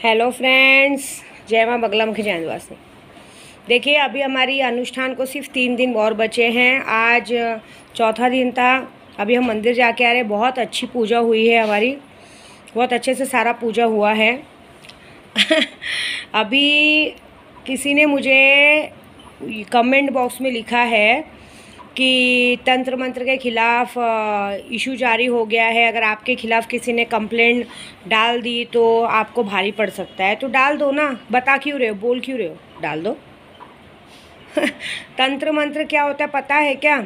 Hello friends, जय माँ बगलामुखी जयंतवासी। देखिए, अभी हमारी अनुष्ठान को सिर्फ 3 दिन और बचे हैं। आज चौथा दिन था। अभी हम मंदिर जाके आ रहे। बहुत अच्छी पूजा हुई है हमारी, बहुत अच्छे से सारा पूजा हुआ है। अभी किसी ने मुझे कमेंट बॉक्स में लिखा है कि तंत्र मंत्र के खिलाफ इशू जारी हो गया है। अगर आपके खिलाफ किसी ने कंप्लेंट डाल दी तो आपको भारी पड़ सकता है। तो डाल दो ना, बता क्यों रहे हो, बोल क्यों रहे हो, डाल दो। तंत्र मंत्र क्या होता है पता है क्या?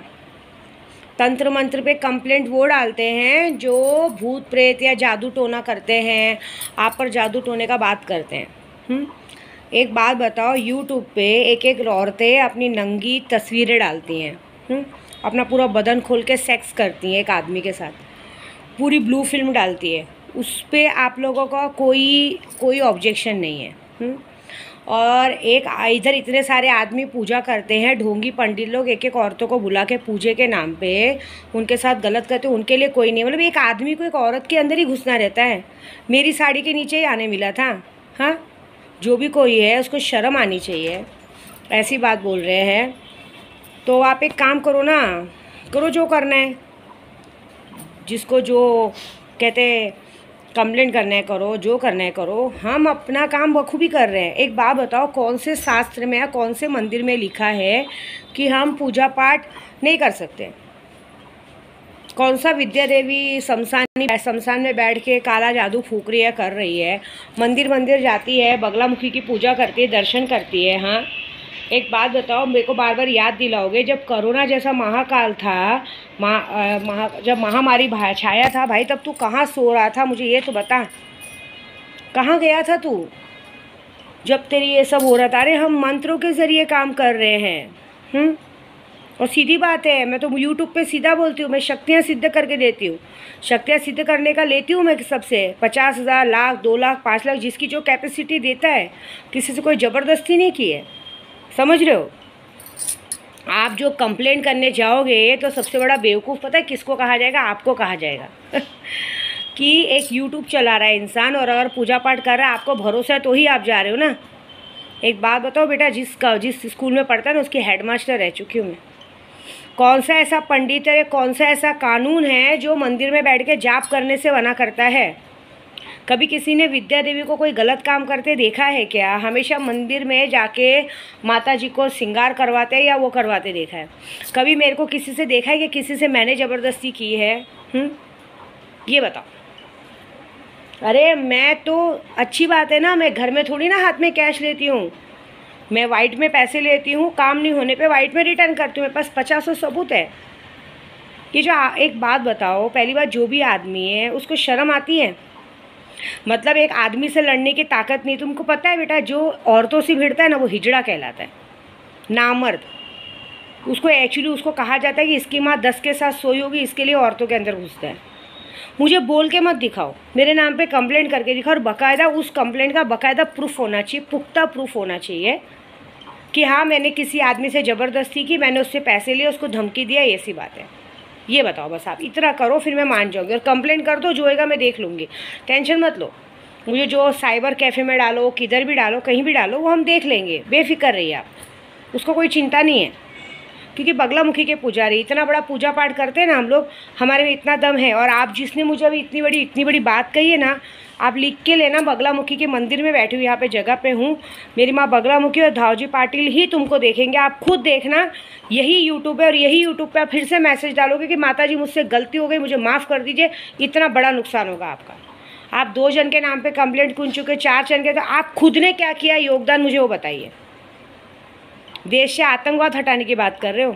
तंत्र मंत्र पे कंप्लेंट वो डालते हैं जो भूत प्रेत या जादू टोना करते हैं, आप पर जादू टोने का बात करते हैं। एक बात बताओ, यूट्यूब पे एक औरतें अपनी नंगी तस्वीरें डालती हैं, अपना पूरा बदन खोल के सेक्स करती हैं एक आदमी के साथ, पूरी ब्लू फिल्म डालती है, उस पर आप लोगों का कोई ऑब्जेक्शन नहीं है। और एक इधर इतने सारे आदमी पूजा करते हैं, ढोंगी पंडित लोग एक औरतों को बुला के पूजे के नाम पे उनके साथ गलत करते हैं, उनके लिए कोई नहीं। मतलब एक आदमी को एक औरत के अंदर ही घुसना रहता है। मेरी साड़ी के नीचे ही आने मिला था। हाँ, जो भी कोई है उसको शर्म आनी चाहिए, ऐसी बात बोल रहे हैं। तो आप एक काम करो ना, करो जो करना है, जिसको जो कहते कंप्लेंट करना है करो, जो करना है करो। हम अपना काम बखूबी कर रहे हैं। एक बात बताओ, कौन से शास्त्र में या कौन से मंदिर में लिखा है कि हम पूजा पाठ नहीं कर सकते? कौन सा विद्या देवी शमशान में बैठ के काला जादू फूक रही है, कर रही है? मंदिर जाती है, बगलामुखी की पूजा करती है, दर्शन करती है। हाँ, एक बात बताओ, मेरे को बार बार याद दिलाओगे, जब कोरोना जैसा महाकाल था, जब महामारी छाया था भाई, तब तू कहाँ सो रहा था? मुझे ये तो बता, कहाँ गया था तू जब तेरी ये सब हो रहा था? अरे हम मंत्रों के ज़रिए काम कर रहे हैं। और सीधी बात है, मैं तो यूट्यूब पे सीधा बोलती हूँ, मैं शक्तियाँ सिद्ध करके देती हूँ। शक्तियाँ सिद्ध करने का लेती हूँ मैं सबसे 50,000, लाख, 2 लाख, 5 लाख, जिसकी जो कैपेसिटी देता है। किसी से कोई ज़बरदस्ती नहीं की है, समझ रहे हो? आप जो कंप्लेंट करने जाओगे तो सबसे बड़ा बेवकूफ़ पता है किसको कहा जाएगा? आपको कहा जाएगा। कि एक यूट्यूब चला रहा है इंसान, और अगर पूजा पाठ कर रहा है, आपको भरोसा है तो ही आप जा रहे हो ना। एक बात बताओ बेटा, जिस स्कूल में पढ़ता है ना, उसकी हेडमास्टर रह चुकी हूँ मैं। कौन सा ऐसा पंडित है, कौन सा ऐसा कानून है जो मंदिर में बैठ के जाप करने से मना करता है? कभी किसी ने विद्या देवी को कोई गलत काम करते देखा है क्या? हमेशा मंदिर में जाके माता जी को श्रृंगार करवाते या वो करवाते देखा है? कभी मेरे को किसी से देखा है कि किसी से मैंने ज़बरदस्ती की है? ये बताओ। अरे मैं तो, अच्छी बात है ना, मैं घर में थोड़ी ना हाथ में कैश लेती हूँ, मैं वाइट में पैसे लेती हूँ, काम नहीं होने पे वाइट में रिटर्न करती हूँ। मेरे पास 50 सबूत है। ये जो एक बात बताओ, पहली बात, जो भी आदमी है उसको शर्म आती है? मतलब एक आदमी से लड़ने की ताकत नहीं। तुमको पता है बेटा, जो औरतों से भिड़ता है ना, वो हिजड़ा कहलाता है, नामर्द। उसको एक्चुअली उसको कहा जाता है कि इसकी माँ 10 के साथ सोई होगी, इसके लिए औरतों के अंदर घुसता है। मुझे बोल के मत दिखाओ, मेरे नाम पे कंप्लेंट करके दिखाओ, और बाकायदा उस कंप्लेंट का बाकायदा प्रूफ होना चाहिए, पुख्ता प्रूफ होना चाहिए कि हाँ, मैंने किसी आदमी से ज़बरदस्ती की, मैंने उससे पैसे लिए, उसको धमकी दिया, ऐसी बात है। ये बताओ बस, आप इतना करो, फिर मैं मान जाऊँगी। और कंप्लेंट कर दो, जो होएगा मैं देख लूँगी, टेंशन मत लो। मुझे जो साइबर कैफ़े में डालो, किधर भी डालो, कहीं भी डालो, वो हम देख लेंगे, बेफिक्र रहिए आप, उसको कोई चिंता नहीं है। क्योंकि बगलामुखी के पुजारी इतना बड़ा पूजा पाठ करते हैं ना हम लोग, हमारे में इतना दम है। और आप जिसने मुझे अभी इतनी बड़ी बात कही है ना, आप लिख के लेना, बगलामुखी के मंदिर में बैठी हुई यहाँ पे जगह पे हूँ, मेरी माँ बगलामुखी और धावजी पाटिल ही तुमको देखेंगे। आप खुद देखना, यही यूट्यूब है, और यही यूट्यूब पे आप फिर से मैसेज डालोगे कि माता जी मुझसे गलती हो गई, मुझे माफ़ कर दीजिए, इतना बड़ा नुकसान होगा आपका। आप 2 जन के नाम पे कंप्लेंट कुन चुके, 4 जन के, तो आप खुद ने क्या किया योगदान, मुझे वो बताइए। देश से आतंकवाद हटाने की बात कर रहे हो,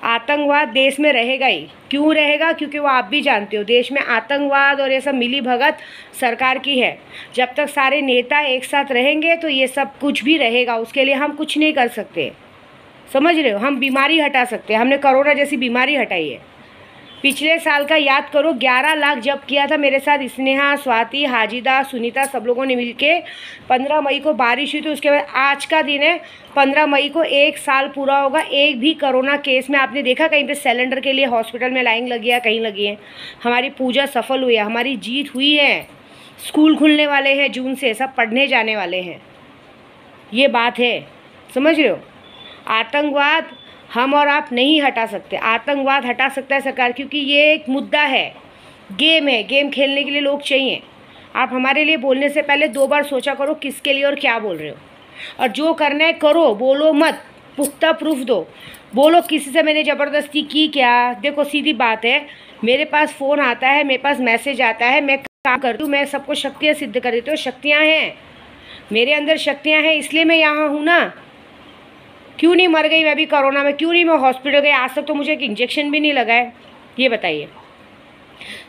आतंकवाद देश में रहेगा ही। क्यों रहेगा? क्योंकि वो आप भी जानते हो, देश में आतंकवाद और ये सब मिली भगत सरकार की है। जब तक सारे नेता एक साथ रहेंगे तो ये सब कुछ भी रहेगा, उसके लिए हम कुछ नहीं कर सकते, समझ रहे हो? हम बीमारी हटा सकते हैं, हमने कोरोना जैसी बीमारी हटाई है। पिछले साल का याद करो, 11 लाख जब किया था मेरे साथ स्नेहा, स्वाति, हाजिदा, सुनीता, सब लोगों ने मिलके। 15 मई को बारिश हुई, तो उसके बाद आज का दिन है, 15 मई को 1 साल पूरा होगा। एक भी कोरोना केस में आपने देखा कहीं पे सिलेंडर के लिए हॉस्पिटल में लाइन लगी है? कहीं लगी है? हमारी पूजा सफल हुई है, हमारी जीत हुई है। स्कूल खुलने वाले हैं जून से, सब पढ़ने जाने वाले हैं। ये बात है, समझ रहे हो। आतंकवाद हम और आप नहीं हटा सकते, आतंकवाद हटा सकता है सरकार, क्योंकि ये एक मुद्दा है, गेम है, गेम खेलने के लिए लोग चाहिए। आप हमारे लिए बोलने से पहले 2 बार सोचा करो किसके लिए और क्या बोल रहे हो, और जो करना है करो, बोलो मत, पुख्ता प्रूफ दो। बोलो किसी से मैंने ज़बरदस्ती की क्या? देखो सीधी बात है, मेरे पास फ़ोन आता है, मेरे पास मैसेज आता है, मैं काम करती हूँ, मैं सबको शक्तियाँ सिद्ध कर देती हूँ। शक्तियाँ हैं मेरे अंदर, शक्तियाँ हैं, इसलिए मैं यहाँ हूँ ना। क्यों नहीं मर गई मैं भी कोरोना में? क्यों नहीं मैं हॉस्पिटल गई? आज तक तो मुझे एक इंजेक्शन भी नहीं लगा है। ये बताइए।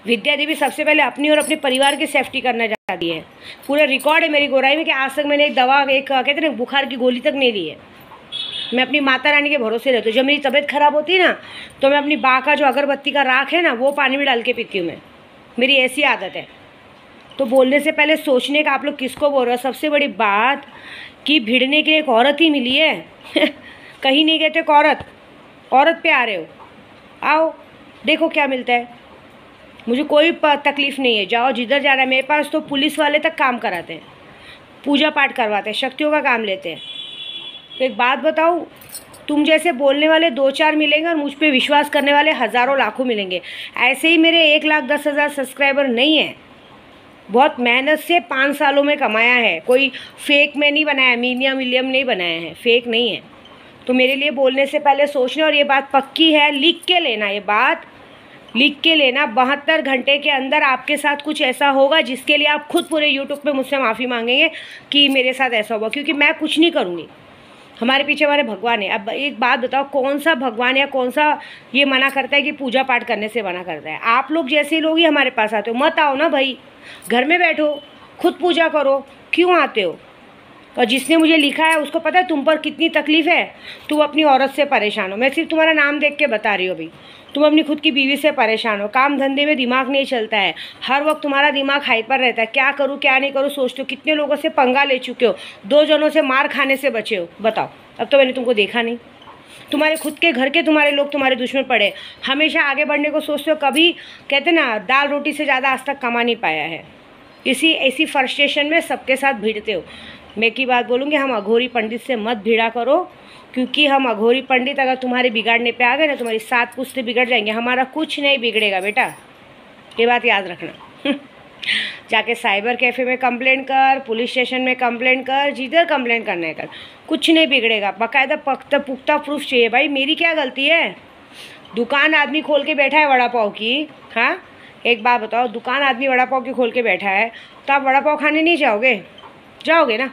विद्या देवी सबसे पहले अपनी और अपने परिवार की सेफ्टी करना चाहती है। पूरा रिकॉर्ड है मेरी गोराई में कि आज तक मैंने एक दवा, एक कहते हैं ना, बुखार की गोली तक नहीं ली है। मैं अपनी माता रानी के भरोसे रहती हूँ। जब मेरी तबीयत ख़राब होती है ना, तो मैं अपनी बा का जो अगरबत्ती का राख है ना, वो पानी में डाल के पीती हूँ मैं। मेरी ऐसी आदत है। तो बोलने से पहले सोचने का, आप लोग किसको बोल रहे हो? सबसे बड़ी बात कि भिड़ने के लिए एक औरत ही मिली है। कहीं नहीं गए थे, एक औरत पे आ रहे हो। आओ देखो क्या मिलता है। मुझे कोई तकलीफ़ नहीं है, जाओ जिधर जा रहा है। मेरे पास तो पुलिस वाले तक काम कराते हैं, पूजा पाठ करवाते हैं, शक्तियों का काम लेते हैं। तो एक बात बताऊँ, तुम जैसे बोलने वाले 2-4 मिलेंगे और मुझ पे विश्वास करने वाले हज़ारों लाखों मिलेंगे। ऐसे ही मेरे 1,10,000 सब्सक्राइबर नहीं है। बहुत मेहनत से 5 सालों में कमाया है, कोई फेक में नहीं बनाया, मिलियम नहीं बनाया है, फेक नहीं है। तो मेरे लिए बोलने से पहले सोचना, और ये बात पक्की है, लिख के लेना, ये बात लिख के लेना। 72 घंटे के अंदर आपके साथ कुछ ऐसा होगा जिसके लिए आप खुद पूरे यूट्यूब पे मुझसे माफ़ी मांगेंगे कि मेरे साथ ऐसा हुआ, क्योंकि मैं कुछ नहीं करूँगी। हमारे पीछे हमारे भगवान है। अब एक बात बताओ, कौन सा भगवान या कौन सा ये मना करता है कि पूजा पाठ करने से मना करता है? आप लोग जैसे लोग ही हमारे पास आते हो। मत आओ ना भाई, घर में बैठो, खुद पूजा करो, क्यों आते हो? और जिसने मुझे लिखा है उसको पता है तुम पर कितनी तकलीफ़ है। तुम अपनी औरत से परेशान हो, मैं सिर्फ तुम्हारा नाम देख के बता रही हूँ अभी। तुम अपनी खुद की बीवी से परेशान हो, काम धंधे में दिमाग नहीं चलता है, हर वक्त तुम्हारा दिमाग हाइपर रहता है, क्या करूँ क्या नहीं करूँ सोचते हो। कितने लोगों से पंगा ले चुके हो, 2 जनों से मार खाने से बचे हो। बताओ, अब तो मैंने तुमको देखा नहीं। तुम्हारे खुद के घर के तुम्हारे लोग तुम्हारे दुश्मन पड़े। हमेशा आगे बढ़ने को सोचते हो, कभी कहते ना दाल रोटी से ज़्यादा आज तक कमा नहीं पाया है। ऐसी फ्रस्ट्रेशन में सबके साथ भिड़ते हो। मैं की बात बोलूँगी, हम अघोरी पंडित से मत भिड़ा करो, क्योंकि हम अघोरी पंडित अगर तुम्हारे बिगाड़ने पे आ गए ना, तुम्हारी 7 पुश्ते बिगड़ जाएंगे, हमारा कुछ नहीं बिगड़ेगा बेटा, ये बात याद रखना। जाके साइबर कैफ़े में कंप्लेंट कर, पुलिस स्टेशन में कंप्लेंट कर, जिधर कंप्लेंट करना है कर, कुछ नहीं बिगड़ेगा। बाकायदा पुख्ता प्रूफ चाहिए भाई। मेरी क्या गलती है? दुकान आदमी खोल के बैठा है वड़ा पाव की। हाँ, एक बात बताओ, दुकान आदमी वड़ा पाव की खोल के बैठा है, तो आप वड़ा पाव खाने नहीं जाओगे? जाओगे ना।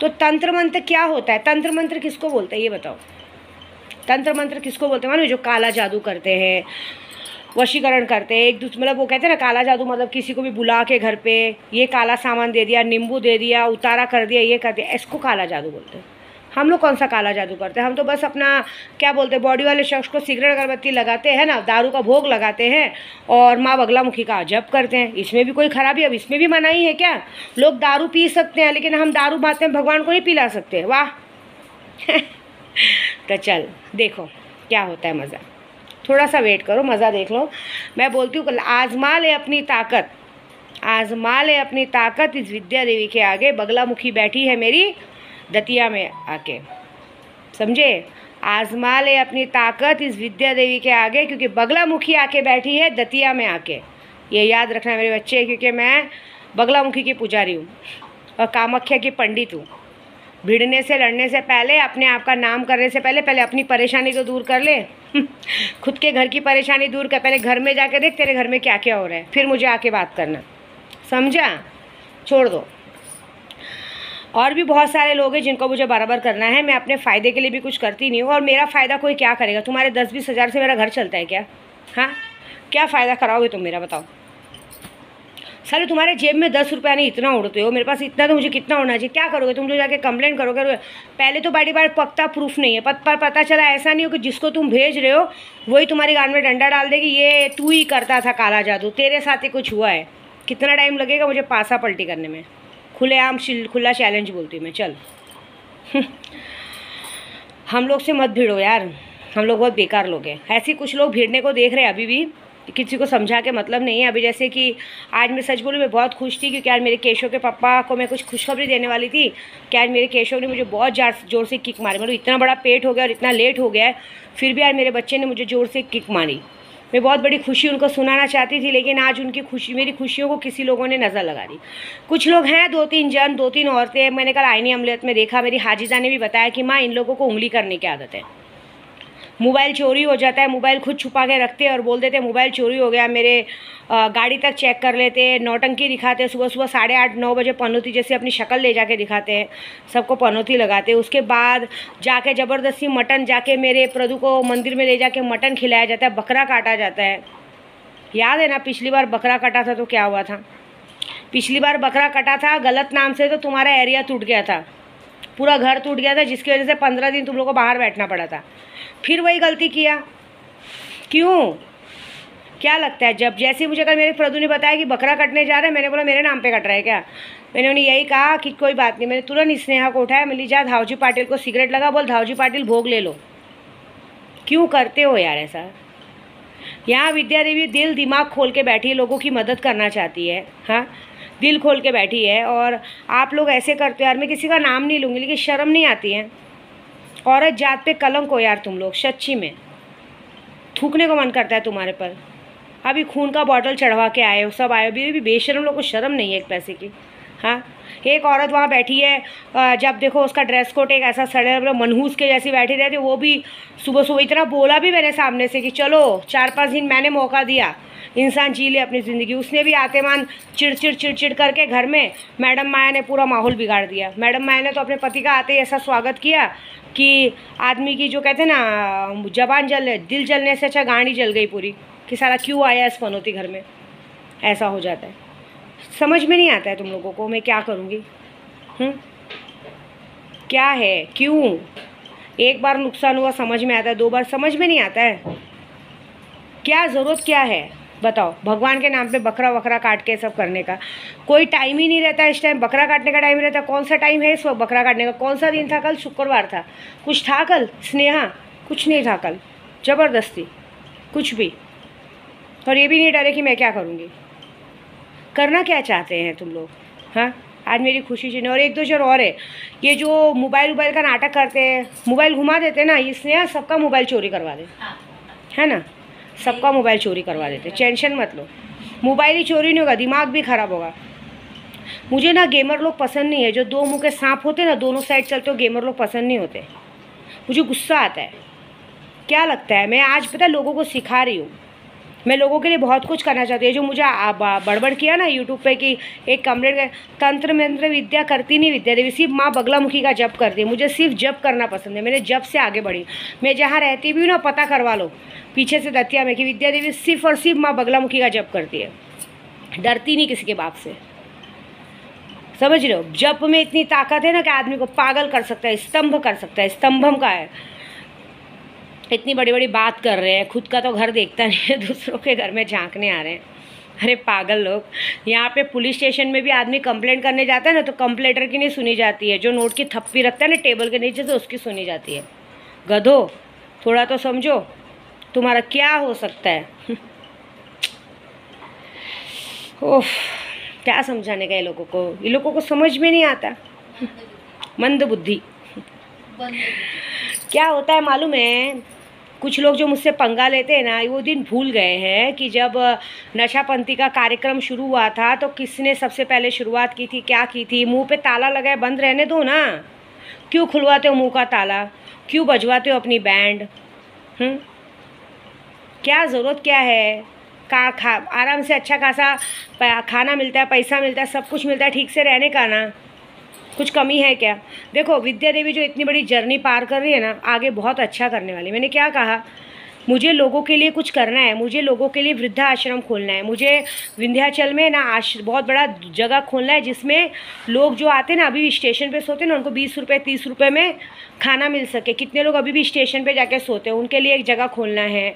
तो तंत्र मंत्र क्या होता है? तंत्र मंत्र किसको बोलते हैं ये बताओ? तंत्र मंत्र किसको बोलते हैं? मानो जो काला जादू करते हैं, वशीकरण करते हैं एक दूसरे, मतलब वो कहते हैं ना काला जादू, मतलब किसी को भी बुला के घर पे ये काला सामान दे दिया, नींबू दे दिया, उतारा कर दिया, ये कर दिया, इसको काला जादू बोलते हैं। हम लोग कौन सा काला जादू करते हैं? हम तो बस अपना क्या बोलते हैं, बॉडी वाले शख्स को सिगरेट अगरबत्ती लगाते हैं ना, दारू का भोग लगाते हैं और माँ बगलामुखी का जप करते हैं। इसमें भी कोई खराबी? अब इसमें भी मनाही है क्या? लोग दारू पी सकते हैं, लेकिन हम दारू बातें भगवान को नहीं पिला सकते। वाह। तो चल देखो क्या होता है मज़ा, थोड़ा सा वेट करो, मज़ा देख लो। मैं बोलती हूँ आजमा ले अपनी ताकत, आजमा ले अपनी ताकत इस विद्या देवी के आगे। बगलामुखी बैठी है मेरी दतिया में आके, समझे? आजमा ले अपनी ताकत इस विद्या देवी के आगे, क्योंकि बगलामुखी आके बैठी है दतिया में आके। ये याद रखना मेरे बच्चे, क्योंकि मैं बगलामुखी की पुजारी हूँ और कामाख्या की पंडित हूँ। भिड़ने से लड़ने से पहले, अपने आप का नाम करने से पहले अपनी परेशानी तो दूर कर ले। खुद के घर की परेशानी दूर कर, पहले घर में जाके देख तेरे घर में क्या क्या हो रहा है, फिर मुझे आके बात करना, समझा? छोड़ दो। और भी बहुत सारे लोग हैं जिनको मुझे बराबर करना है। मैं अपने फ़ायदे के लिए भी कुछ करती नहीं हूँ, और मेरा फ़ायदा कोई क्या करेगा? तुम्हारे 10-20 हज़ार से मेरा घर चलता है क्या? हाँ, क्या फ़ायदा कराओगे तुम मेरा, बताओ? साले तुम्हारे जेब में 10 रुपया नहीं, इतना उड़ते हो, मेरे पास इतना तो मुझे कितना होना चाहिए? क्या करोगे तुम? जो जाके कंप्लेंट करोगे? पहले तो बड़ी बार पक्का प्रूफ नहीं है, पर पता चला ऐसा नहीं हो कि जिसको तुम भेज रहे हो वही तुम्हारी गान में डंडा डाल देगी, ये तू ही करता था काला जादू, तेरे साथ ही कुछ हुआ है। कितना टाइम लगेगा मुझे पासा पलटी करने में? खुलेआम खुला चैलेंज बोलती हूँ मैं, चल। हम लोग से मत भिड़ो यार, हम लोग बहुत बेकार लोग हैं। ऐसे कुछ लोग भिड़ने को देख रहे हैं अभी भी, किसी को समझा के मतलब नहीं है। अभी जैसे कि आज मैं सच बोलूँ, मैं बहुत खुश थी क्योंकि आज मेरे केशव के पापा को मैं कुछ खुशखबरी देने वाली थी कि आज मेरे केशव ने मुझे बहुत जोर से किक मारी। मतलब इतना बड़ा पेट हो गया और इतना लेट हो गया है, फिर भी आज मेरे बच्चे ने मुझे ज़ोर से किक मारी। मैं बहुत बड़ी खुशी उनको सुनाना चाहती थी, लेकिन आज उनकी खुशी, मेरी खुशियों को किसी लोगों ने नज़र लगा दी। कुछ लोग हैं, 2-3 जन, 2-3 औरतें। मैंने कल आईनी अमलियत में देखा, मेरी हाजिजा ने भी बताया कि माँ, इन लोगों को उंगली करने की आदत है। मोबाइल चोरी हो जाता है, मोबाइल खुद छुपा के रखते हैं और बोल देते मोबाइल चोरी हो गया, मेरे गाड़ी तक चेक कर लेते, नौटंकी दिखाते, सुबह सुबह 8:30-9 बजे पनौती जैसे अपनी शक्ल ले जाके दिखाते हैं, सबको पनौती लगाते। उसके बाद जाके ज़बरदस्ती मटन, जाके मेरे प्रदू को मंदिर में ले जाके मटन खिलाया जाता है, बकरा काटा जाता है। याद है ना पिछली बार बकरा कटा था तो क्या हुआ था? पिछली बार बकरा कटा था गलत नाम से, तो तुम्हारा एरिया टूट गया था, पूरा घर टूट गया था, जिसकी वजह से 15 दिन तुम लोग को बाहर बैठना पड़ा था। फिर वही गलती किया, क्यों? क्या लगता है? जब जैसे मुझे कल मेरे प्रदू ने बताया कि बकरा कटने जा रहा है, मैंने बोला मेरे नाम पे कट रहा है क्या? मैंने उन्हें यही कहा कि कोई बात नहीं। मैंने तुरंत स्नेहा को उठाया, मिली जा धावजी पाटिल को सिगरेट लगा, बोल धावजी पाटिल भोग ले लो। क्यों करते हो यार ऐसा? यहाँ विद्या देवी दिल दिमाग खोल के बैठी है, लोगों की मदद करना चाहती है, हाँ, दिल खोल के बैठी है, और आप लोग ऐसे करते हो यार। मैं किसी का नाम नहीं लूँगी, लेकिन शर्म नहीं आती है? औरत जात पे कलंक हो यार तुम लोग, सच्ची में थूकने को मन करता है तुम्हारे पर। अभी खून का बॉटल चढ़वा के आए हो, सब आए हो, भी बेशरम लोग को शर्म नहीं है एक पैसे की, हाँ। एक औरत वहाँ बैठी है, जब देखो उसका ड्रेस कोड एक ऐसा सड़े मनहूस के जैसी बैठी रहती, वो भी सुबह सुबह इतना बोला भी मेरे सामने से कि चलो 4-5 दिन मैंने मौका दिया, इंसान जी ले अपनी ज़िंदगी। उसने भी आते मान चिड़चिड़ करके घर में मैडम माया ने पूरा माहौल बिगाड़ दिया। मैडम माया ने तो अपने पति का आते ही ऐसा स्वागत किया कि आदमी की जो कहते हैं ना, जबान जल, दिल जलने से अच्छा गाड़ी जल गई पूरी, कि सारा क्यों आया इस पनौती घर में। ऐसा हो जाता है, समझ में नहीं आता है तुम लोगों को, मैं क्या करूँगी? क्या है, क्यों? एक बार नुकसान हुआ समझ में आता है, 2 बार समझ में नहीं आता है। क्या ज़रूरत क्या है बताओ? भगवान के नाम पे बकरा वकरा काट के सब करने का कोई टाइम ही नहीं रहता। इस टाइम बकरा काटने का टाइम रहता। कौन सा टाइम है इस वक्त बकरा काटने का? कौन सा दिन था कल? शुक्रवार था। कुछ था कल स्नेहा? कुछ नहीं था कल, ज़बरदस्ती कुछ भी। और ये भी नहीं डरे कि मैं क्या करूँगी। करना क्या चाहते हैं तुम लोग? हाँ, आज मेरी खुशी चाहिए। और 1-2 जन और है, ये जो मोबाइल का नाटक करते हैं, मोबाइल घुमा देते ना, इसने सबका मोबाइल चोरी करवा दे, है ना, सबका मोबाइल चोरी करवा देते। टेंशन मत लो, मोबाइल ही चोरी नहीं होगा, दिमाग भी ख़राब होगा। मुझे ना गेमर लोग पसंद नहीं है, जो 2 मुँह के सांप होते ना, दोनों साइड चलते हो, गेमर लोग पसंद नहीं होते। मुझे गुस्सा आता है। क्या लगता है मैं आज पता लोगों को सिखा रही हूँ, मैं लोगों के लिए बहुत कुछ करना चाहती हूँ। जो मुझे बड़बड़ किया ना यूट्यूब पे कि एक कमरे तंत्र मंत्र विद्या करती नहीं विद्या देवी, सिर्फ माँ बगलामुखी का जप करती है। मुझे सिर्फ जप करना पसंद है, मैंने जप से आगे बढ़ी। मैं जहाँ रहती भी हूँ ना, पता करवा लो पीछे से दतिया में कि विद्या देवी सिर्फ और सिर्फ माँ बगलामुखी का जप करती है, डरती नहीं किसी के बाप से। समझ रहे हो? जप में इतनी ताकत है ना कि आदमी को पागल कर सकता है, स्तंभ कर सकता है, स्तंभम का है। इतनी बड़ी बड़ी बात कर रहे हैं, खुद का तो घर देखता नहीं है, दूसरों के घर में झांकने आ रहे हैं। अरे पागल लोग, यहाँ पे पुलिस स्टेशन में भी आदमी कंप्लेंट करने जाता है ना, तो कंप्लेंटर की नहीं सुनी जाती है, जो नोट की थप्पी रखता है ना टेबल के नीचे से, उसकी सुनी जाती है। गधो, थोड़ा तो समझो तुम्हारा क्या हो सकता है। ओह, क्या समझाने का ये लोगों को समझ में नहीं आता। मंद बुद्धि। क्या होता है मालूम है, कुछ लोग जो मुझसे पंगा लेते हैं ना, वो दिन भूल गए हैं कि जब नशापंथी का कार्यक्रम शुरू हुआ था तो किसने सबसे पहले शुरुआत की थी, क्या की थी। मुंह पे ताला लगाए बंद रहने दो ना, क्यों खुलवाते हो मुंह का ताला? क्यों बजवाते हो अपनी बैंड? क्या ज़रूरत क्या है? आराम से अच्छा खासा खाना मिलता है, पैसा मिलता है, सब कुछ मिलता है, ठीक से रहने का ना, कुछ कमी है क्या? देखो विद्या देवी जो इतनी बड़ी जर्नी पार कर रही है ना, आगे बहुत अच्छा करने वाली। मैंने क्या कहा, मुझे लोगों के लिए कुछ करना है, मुझे लोगों के लिए वृद्धाश्रम खोलना है, मुझे विंध्याचल में ना बहुत बड़ा जगह खोलना है, जिसमें लोग जो आते हैं ना, अभी भी स्टेशन पे सोते हैं ना, उनको 20 रुपये 30 रुपये में खाना मिल सके। कितने लोग अभी भी स्टेशन पे जाके सोते हैं, उनके लिए एक जगह खोलना है।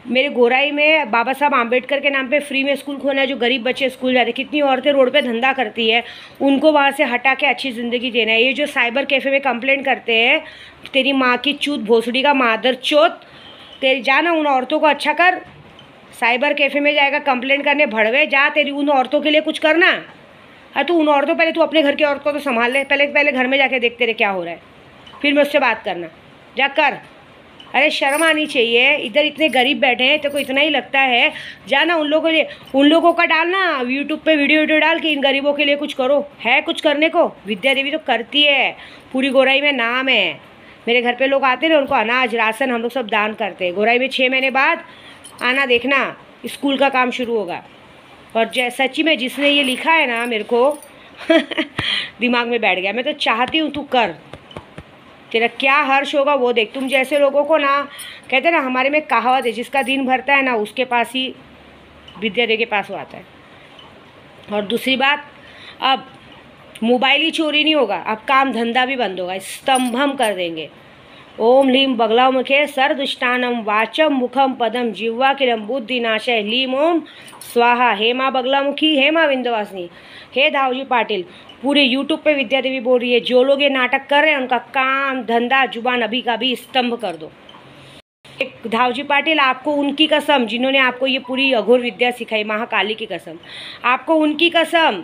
मेरे गोराई में बाबा साहब आम्बेडकर के नाम पे फ्री में स्कूल खोलना है, जो गरीब बच्चे स्कूल जाते हैं। कितनी औरतें रोड पे धंधा करती है, उनको वहाँ से हटा के अच्छी ज़िंदगी देना है। ये जो साइबर कैफ़े में कंप्लेंट करते हैं, तेरी माँ की चूत भोसड़ी का मादर चोत, तेरी जाना, उन औरतों को अच्छा कर, साइबर कैफ़े में जाएगा कंप्लेंट करने, भड़वे जा, तेरी उन औरतों के लिए कुछ करना। अरे तू उन औरतों, पहले तू अपने घर की औरतों तो संभाल ले, पहले घर में जाके देखते रहे क्या हो रहा है, फिर मुझसे बात करना, जा कर। अरे शर्म आनी चाहिए, इधर इतने गरीब बैठे हैं, तेरे को इतना ही लगता है, जाना उन लोगों के लिए, उन लोगों का डालना यूट्यूब पे वीडियो डाल के इन गरीबों के लिए कुछ करो। है कुछ करने को? विद्या देवी तो करती है, पूरी गोराई में नाम है। मेरे घर पे लोग आते हैं ना, उनको अनाज राशन हम लोग सब दान करते हैं। गोराई में 6 महीने बाद आना, देखना स्कूल का काम शुरू होगा। और सच्ची में जिसने ये लिखा है ना मेरे को दिमाग में बैठ गया। मैं तो चाहती हूँ तू कर, तेरा क्या हर्ष होगा वो देख। तुम जैसे लोगों को ना, कहते हैं ना हमारे में कहावत है, जिसका दिन भरता है ना उसके पास ही विद्या देवी के पास वो आता है। और दूसरी बात, अब मोबाइल ही चोरी नहीं होगा, अब काम धंधा भी बंद होगा, स्तंभम कर देंगे। ओम लीम बगला मुखे सर्वदुष्टानम वाचम मुखम पदम जिह्वा किलम बुद्धि नाशय लीम ओम स्वाहा। हे माँ बगलामुखी, हे माँ विंध्यवासिनी, हे धावजी पाटिल। पूरे यूट्यूब पे विद्या देवी बोल रही है, जो लोग ये नाटक कर रहे हैं उनका काम धंधा जुबान अभी का भी स्तंभ कर दो। एक धावजी पाटिल, आपको उनकी कसम जिन्होंने आपको ये पूरी अघोर विद्या सिखाई, महाकाली की कसम, आपको उनकी कसम,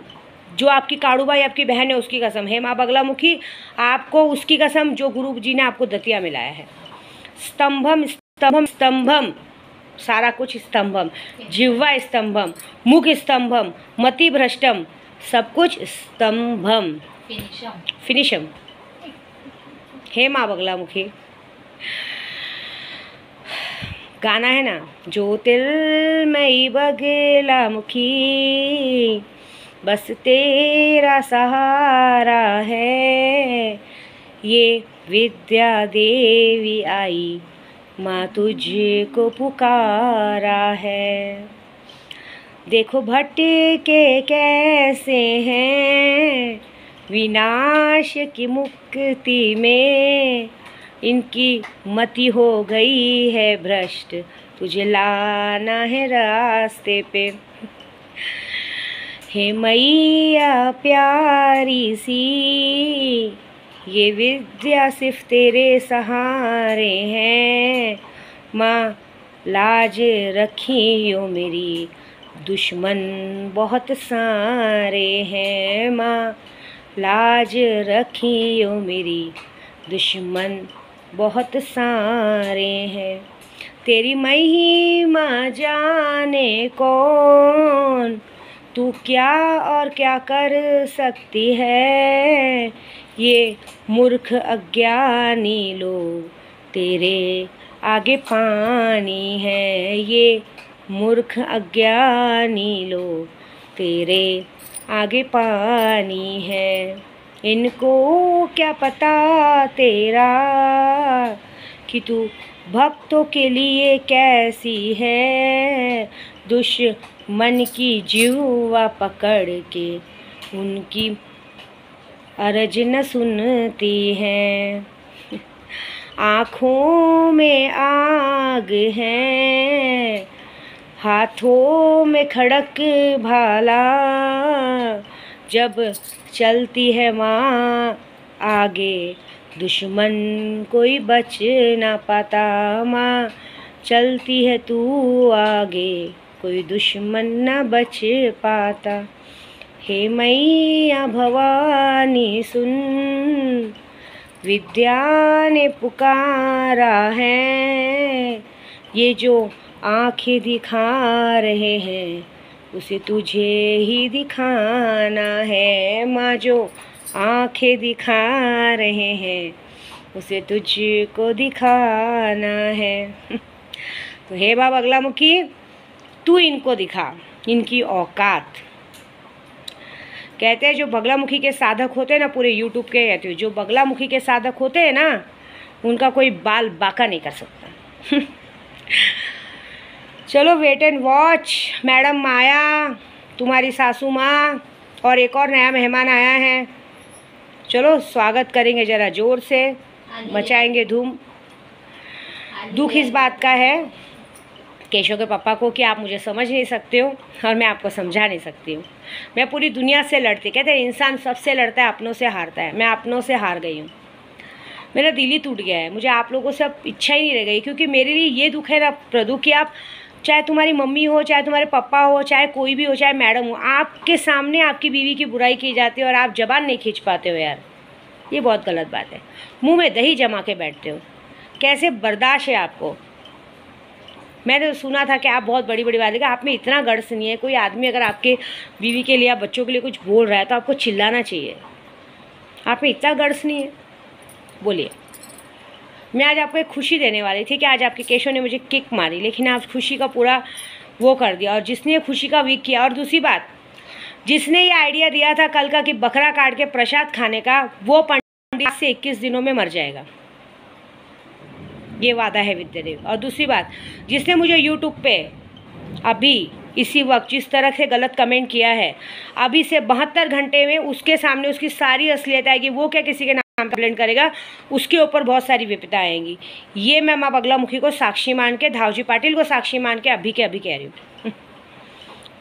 जो आपकी काड़ूबाई आपकी बहन है उसकी कसम, हे माँ बगलामुखी आपको उसकी कसम जो गुरु जी ने आपको दतिया मिलाया है। स्तंभम स्तंभम स्तंभम, सारा कुछ स्तंभम, जिह्वा स्तंभम, मुख स्तंभम, मति भ्रष्टम, सब कुछ स्तंभम, फिनिशम। हे माँ बगलामुखी। गाना है ना, ज्योतिर्मयी बगलामुखी बस तेरा सहारा है, ये विद्या देवी आई माँ तुझको पुकारा है। देखो भटके कैसे हैं विनाश की मुक्ति में, इनकी मति हो गई है भ्रष्ट, तुझे लाना है रास्ते पे। हे मैया प्यारी सी, ये विद्या सिर्फ तेरे सहारे हैं, माँ लाज रखियो मेरी, दुश्मन बहुत सारे हैं, माँ लाज रखियो मेरी, दुश्मन बहुत सारे हैं। तेरी महिमा जाने कौन, तू क्या और क्या कर सकती है, ये मूर्ख अज्ञानी लोग तेरे आगे पानी है, ये मूर्ख अज्ञानी लोग तेरे आगे पानी है। इनको क्या पता तेरा कि तू भक्तों के लिए कैसी है, दुश्मन की जिह्वा पकड़ के उनकी अर्ज न सुनती है। आँखों में आग है, हाथों में खड़क भाला, जब चलती है माँ आगे दुश्मन कोई बच ना पाता, माँ चलती है तू आगे कोई दुश्मन ना बच पाता। हे मैया भवानी सुन, विद्या ने पुकारा है, ये जो आँखें दिखा रहे हैं उसे तुझे ही दिखाना है, माँ जो आँखें दिखा रहे हैं उसे तुझको दिखाना है। तो हे माँ बगलामुखी, तू इनको दिखा इनकी औकात। कहते हैं जो बगलामुखी के साधक होते हैं ना, पूरे यूट्यूब के कहते हो, जो बगलामुखी के साधक होते हैं ना उनका कोई बाल बाका नहीं कर सकता। चलो वेट एंड वॉच। मैडम माया, तुम्हारी सासू माँ और एक और नया मेहमान आया है, चलो स्वागत करेंगे ज़रा ज़ोर से, मचाएंगे धूम। दुख इस बात का है केशव के पापा को कि आप मुझे समझ नहीं सकते हो और मैं आपको समझा नहीं सकती हूँ। मैं पूरी दुनिया से लड़ती, कहते हैं इंसान सबसे लड़ता है, अपनों से हारता है। मैं अपनों से हार गई हूँ, मेरा दिल ही टूट गया है। मुझे आप लोगों से अब इच्छा ही नहीं रह गई, क्योंकि मेरे लिए ये दुख है ना प्रभु कि आप चाहे तुम्हारी मम्मी हो, चाहे तुम्हारे पापा हो, चाहे कोई भी हो, चाहे मैडम हो, आपके सामने आपकी बीवी की बुराई की जाती है और आप जबान नहीं खींच पाते हो यार, ये बहुत गलत बात है। मुंह में दही जमा के बैठते हो, कैसे बर्दाश्त है आपको? मैंने तो सुना था कि आप बहुत बड़ी बड़ी बात है, आप में इतना गट्स नहीं है। कोई आदमी अगर आपके बीवी के लिए या बच्चों के लिए कुछ बोल रहा है तो आपको चिल्लाना चाहिए। आप में इतना गट्स नहीं है? बोलिए। मैं आज आपको एक खुशी देने वाली थी कि आज आपके केशव ने मुझे किक मारी, लेकिन आप खुशी का पूरा वो कर दिया, और जिसने खुशी का वीक किया। और दूसरी बात, जिसने ये आइडिया दिया था कल का कि बकरा काट के प्रसाद खाने का, वो पंडित से 21 दिनों में मर जाएगा, ये वादा है विद्यादेव। और दूसरी बात, जिसने मुझे यूट्यूब पे अभी इसी वक्त जिस तरह से गलत कमेंट किया है, अभी से 72 घंटे में उसके सामने उसकी सारी असलियत आएगी। वो क्या किसी के नाम कंप्लेंट करेगा, उसके ऊपर बहुत सारी विपदा आएंगी। ये मैं माँ बगलामुखी को साक्षी मान के, धावजी पाटिल को साक्षी मान के अभी के अभी कह रही हूँ।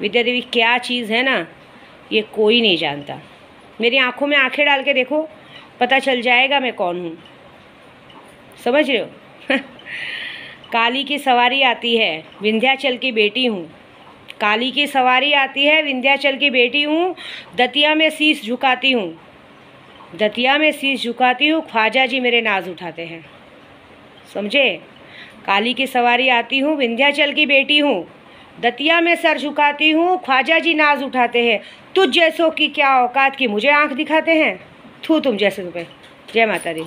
विद्यादेवी क्या चीज़ है ना, ये कोई नहीं जानता। मेरी आंखों में आंखें डाल के देखो, पता चल जाएगा मैं कौन हूँ। समझ रहे हो? काली की सवारी आती है, विंध्याचल की बेटी हूँ। काली की सवारी आती है, विंध्याचल की बेटी हूँ। दतिया में शीश झुकाती हूँ, दतिया में शीश झुकाती हूँ। ख्वाजा जी मेरे नाज उठाते हैं, समझे? काली की सवारी आती हूँ, विंध्याचल की बेटी हूँ। दतिया में सर झुकाती हूँ, ख्वाजा जी नाज उठाते हैं। तुझ जैसों की क्या औकात की मुझे आंख दिखाते हैं? थू तुम जैसे पे। जय माता दी।